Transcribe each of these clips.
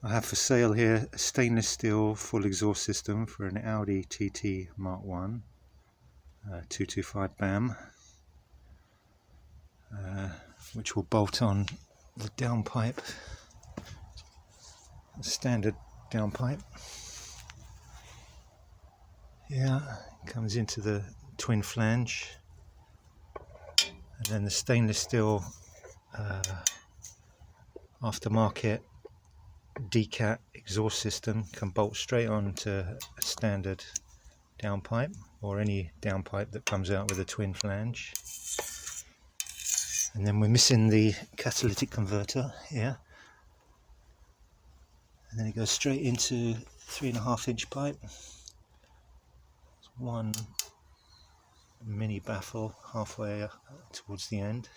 I have for sale here a stainless steel full exhaust system for an Audi TT Mk1 225 BAM, which will bolt on the downpipe, standard downpipe. Yeah, it comes into the twin flange, and then the stainless steel aftermarket decat exhaust system can bolt straight on to a standard downpipe or any downpipe that comes out with a twin flange. And then we're missing the catalytic converter here, and then it goes straight into 3.5-inch pipe. One mini baffle halfway towards the end,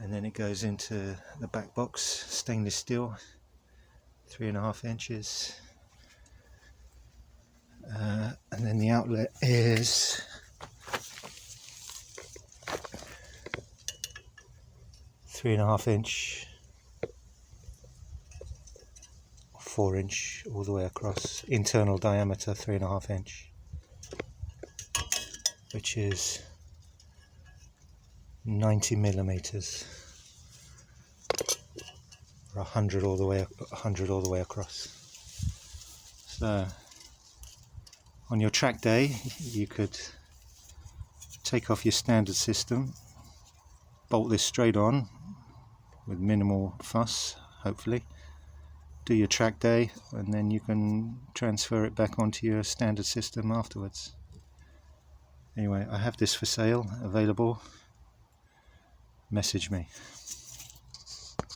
and then it goes into the back box, stainless steel, 3.5 inches, and then the outlet is three and a half inch, 4 inch all the way across, internal diameter 3.5 inch, which is 90 millimeters, or 100 all the way across. So on your track day you could take off your standard system, bolt this straight on with minimal fuss, hopefully, do your track day, and then you can transfer it back onto your standard system afterwards. Anyway, I have this for sale, available. Message me.